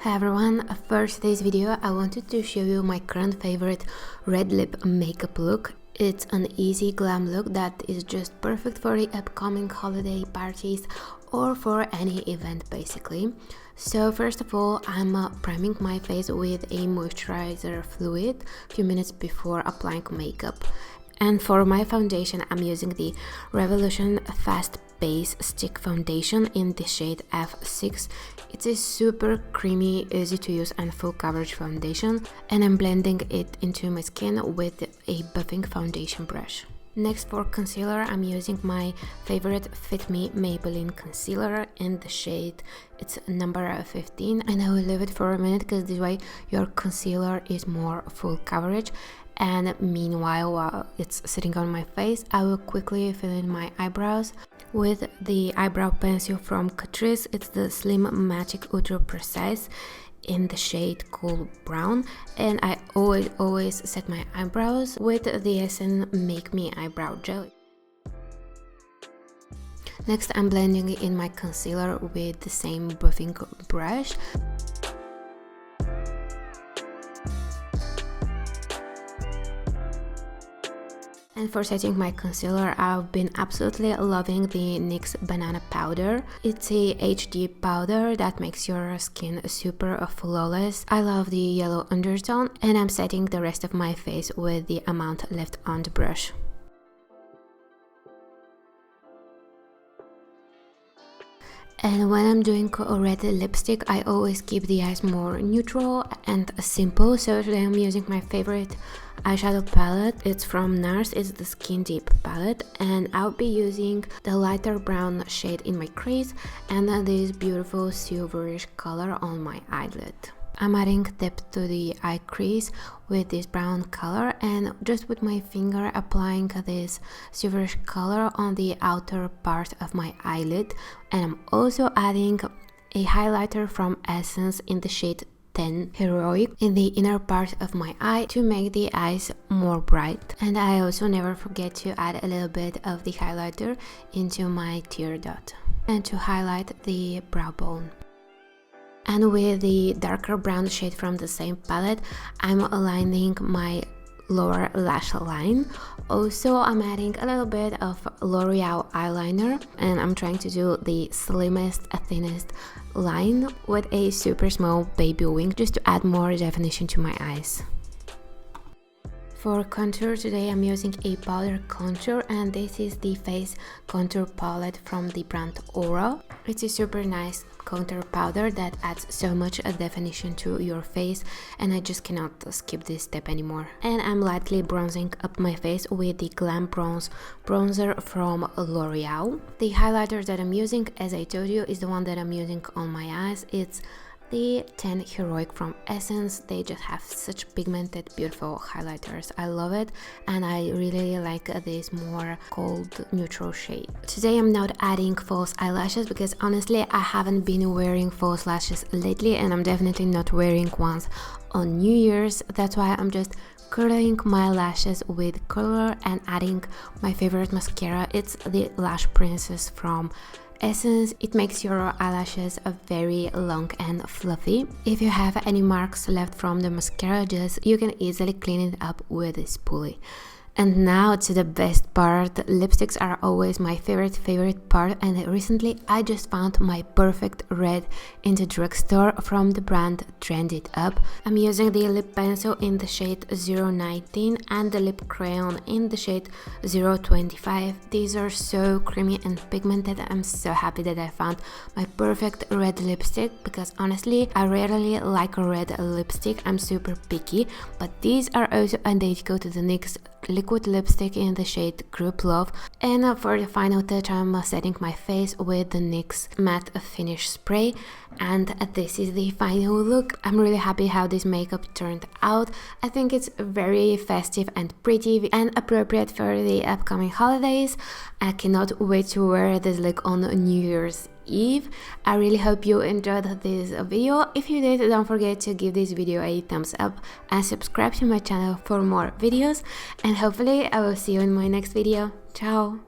Hi everyone, for today's video I wanted to show you my current favorite red lip makeup look. It's an easy glam look that is just perfect for the upcoming holiday parties or for any event basically. So first of all, I'm priming my face with a moisturizer fluid a few minutes before applying makeup. And for my foundation, I'm using the Revolution Fast Base Stick Foundation in the shade F6. It's a super creamy, easy to use and full coverage foundation, and I'm blending it into my skin with a buffing foundation brush. Next, for concealer, I'm using my favorite Fit Me Maybelline concealer in the shade, it's number 15, and I will leave it for a minute because this way your concealer is more full coverage. And meanwhile, while it's sitting on my face, I will quickly fill in my eyebrows with the eyebrow pencil from Catrice. It's the Slim Magic Ultra Precise in the shade Cool Brown, and I always set my eyebrows with the Essence Make Me Eyebrow Gel. Next, I'm blending in my concealer with the same buffing brush. And for setting my concealer, I've been absolutely loving the NYX Banana Powder. It's a HD powder that makes your skin super flawless. I love the yellow undertone, and I'm setting the rest of my face with the amount left on the brush. And when I'm doing a red lipstick, I always keep the eyes more neutral and simple. So today I'm using my favorite eyeshadow palette. It's from NARS, it's the Skin Deep palette, and I'll be using the lighter brown shade in my crease and this beautiful silverish color on my eyelid. I'm adding depth to the eye crease with this brown color and just with my finger applying this silverish color on the outer part of my eyelid. And I'm also adding a highlighter from Essence in the shade 10 Heroic in the inner part of my eye to make the eyes more bright. And I also never forget to add a little bit of the highlighter into my tear dot and to highlight the brow bone. And with the darker brown shade from the same palette, I'm aligning my lower lash line. Also, I'm adding a little bit of L'Oreal eyeliner, and I'm trying to do the slimmest, thinnest line with a super small baby wing just to add more definition to my eyes. For contour, today I'm using a powder contour, and this is the face contour palette from the brand Aura. It's a super nice contour powder that adds so much definition to your face, and I just cannot skip this step anymore. And I'm lightly bronzing up my face with the Glam Bronze bronzer from L'Oreal. The highlighter that I'm using, as I told you, is the one that I'm using on my eyes. It's the 10 Heroic from Essence. They just have such pigmented, beautiful highlighters. I love it, and I really like this more cold, neutral shade. Today I'm not adding false eyelashes because honestly I haven't been wearing false lashes lately, and I'm definitely not wearing ones on New Year's. That's why I'm just curling my lashes with color and adding my favorite mascara. It's the Lash Princess from Essence. It makes your eyelashes very long and fluffy. If you have any marks left from the mascara, you can easily clean it up with this spoolie. And now to the best part. Lipsticks are always my favorite part, and recently I just found my perfect red in the drugstore from the brand Trend It Up. I'm using the lip pencil in the shade 019 and the lip crayon in the shade 025. These are so creamy and pigmented. I'm so happy that I found my perfect red lipstick because honestly I rarely like a red lipstick. I'm super picky, but these are also identical to the NYX liquid lipstick in the shade Group Love. And for the final touch, I'm setting my face with the NYX matte finish spray, and this is the final look. I'm really happy how this makeup turned out. I think it's very festive and pretty and appropriate for the upcoming holidays. I cannot wait to wear this look on New Year's Eve. I really hope you enjoyed this video. If you did, don't forget to give this video a thumbs up and subscribe to my channel for more videos, and hopefully I will see you in my next video. Ciao!